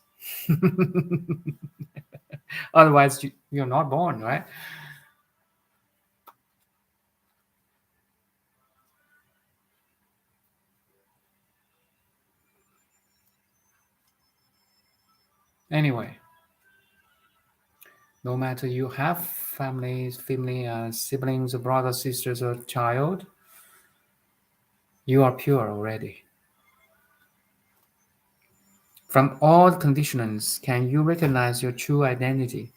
Otherwise, you're not born, right? Anyway, no matter you have family, siblings, or brothers, sisters, or child, you are pure already. From all conditionings, can you recognize your true identity?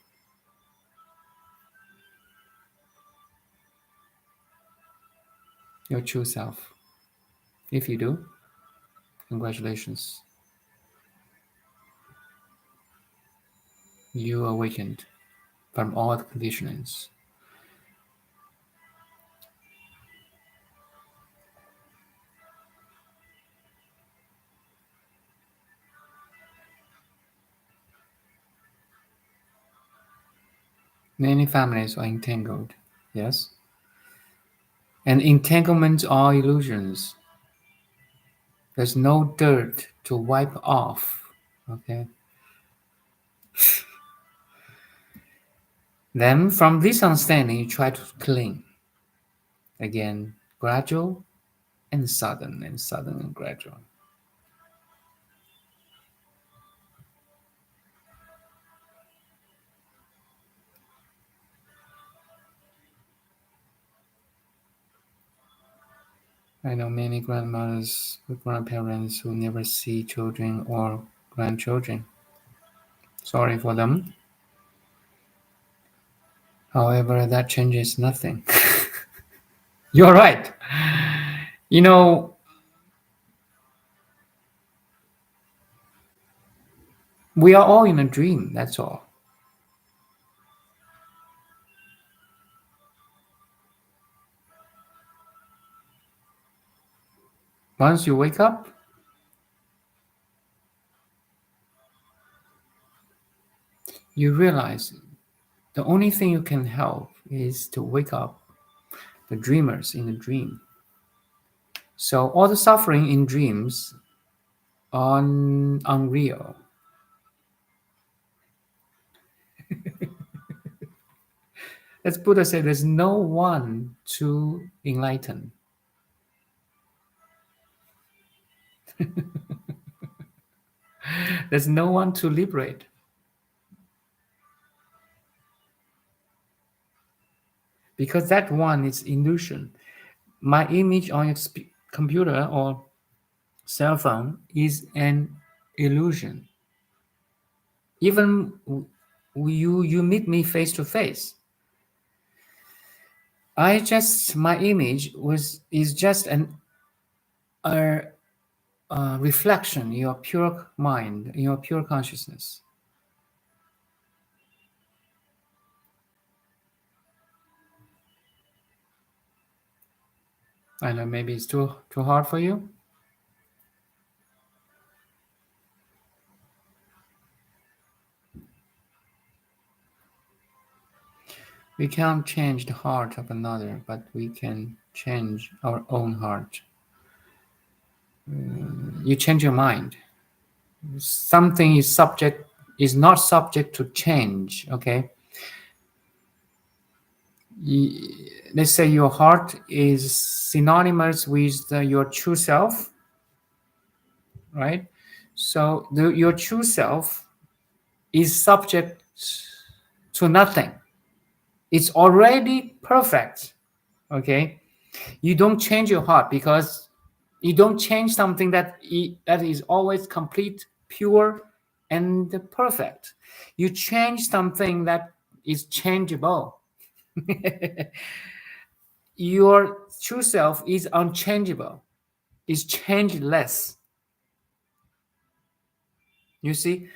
your true self. If you do, congratulations. You awakened from all the conditionings. Many families are entangled, yes? And entanglements are illusions. There's no dirt to wipe off, okay? Then from this understanding, you try to cling. Again, gradual and sudden and gradual. I know many grandmothers or grandparents who never see children or grandchildren. Sorry for them. However, that changes nothing. You're right. You know, we are all in a dream, that's all. Once you wake up, you realize the only thing you can help is to wake up the dreamers in the dream. So all the suffering in dreams are unreal. As Buddha said, there's no one to enlighten. There's no one to liberate. Because that one is illusion. My image on your computer or cell phone is an illusion. Even you meet me face to face. My image is just a reflection in your pure mind, in your pure consciousness. I know maybe it's too hard for you. We can't change the heart of another, but we can change our own heart. You change your mind. Something is not subject to change, okay? Let's say your heart is synonymous with your true self, right? So your true self is subject to nothing. It's already perfect, okay? You don't change your heart because you don't change something that is always complete, pure, and perfect. You change something that is changeable. Your true self is unchangeable, is changeless. You see,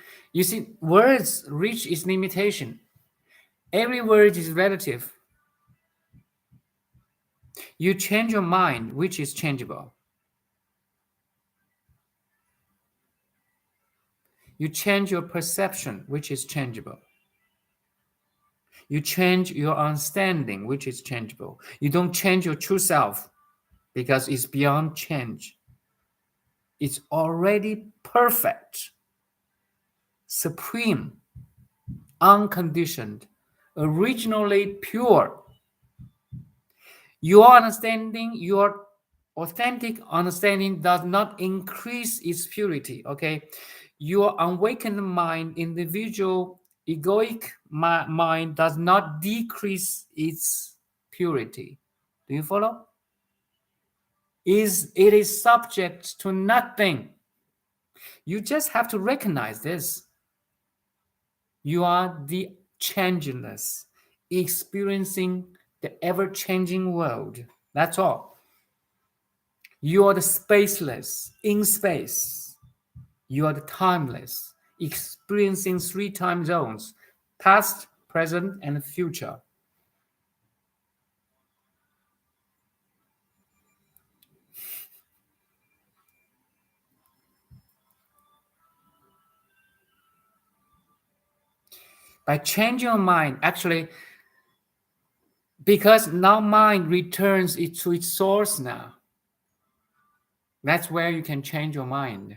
words reach its limitation. Every word is relative. You change your mind, which is changeable. You change your perception, which is changeable. You change your understanding, which is changeable. You don't change your true self because it's beyond change. It's already perfect, supreme, unconditioned, originally pure. Your understanding, your authentic understanding does not increase its purity, okay? Your awakened mind, individual egoic mind does not decrease its purity. Do you follow? It is subject to nothing. You just have to recognize this. You are the changeless, experiencing the ever-changing world. That's all. You are the spaceless, in space. You are the timeless, experiencing 3 time zones, past, present, and future. By changing your mind, actually, because now mind returns it to its source now. That's where you can change your mind.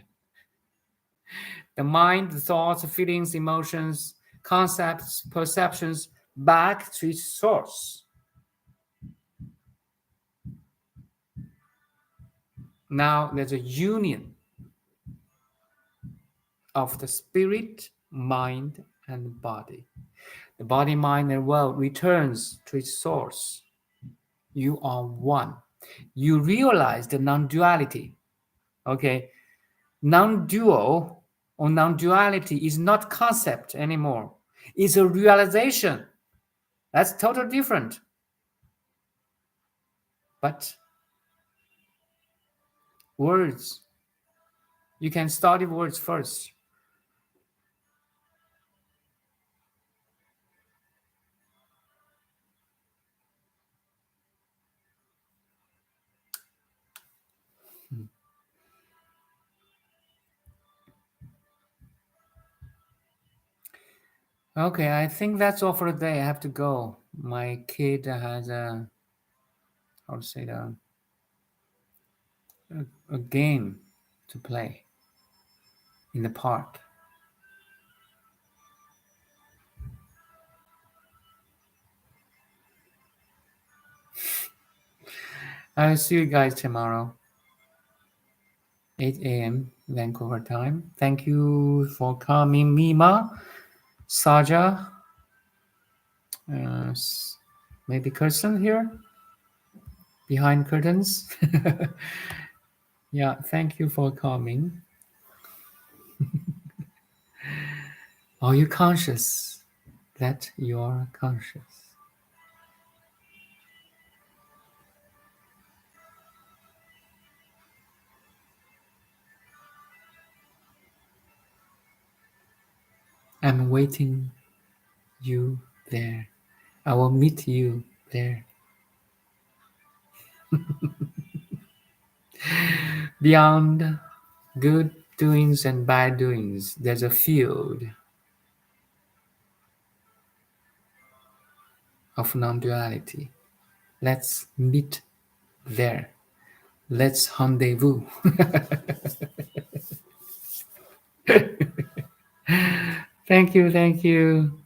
The mind, the thoughts, feelings, emotions, concepts, perceptions, back to its source. Now there's a union of the spirit, mind, and body. The body, mind, and world returns to its source. You are one. You realize the non-duality. Okay, non-dual or non-duality is not concept anymore. It's a realization. That's totally different. But words, you can study words first. Okay, I think that's all for today. I have to go. My kid has a game to play in the park. I'll see you guys tomorrow, 8 a.m. Vancouver time. Thank you for coming, Mima, Saja, maybe Kirsten here, behind curtains. Yeah, thank you for coming. Are you conscious that you are conscious? I'm waiting you there. I will meet you there. Beyond good doings and bad doings, there's a field of non-duality. Let's meet there. Let's rendezvous. Thank you.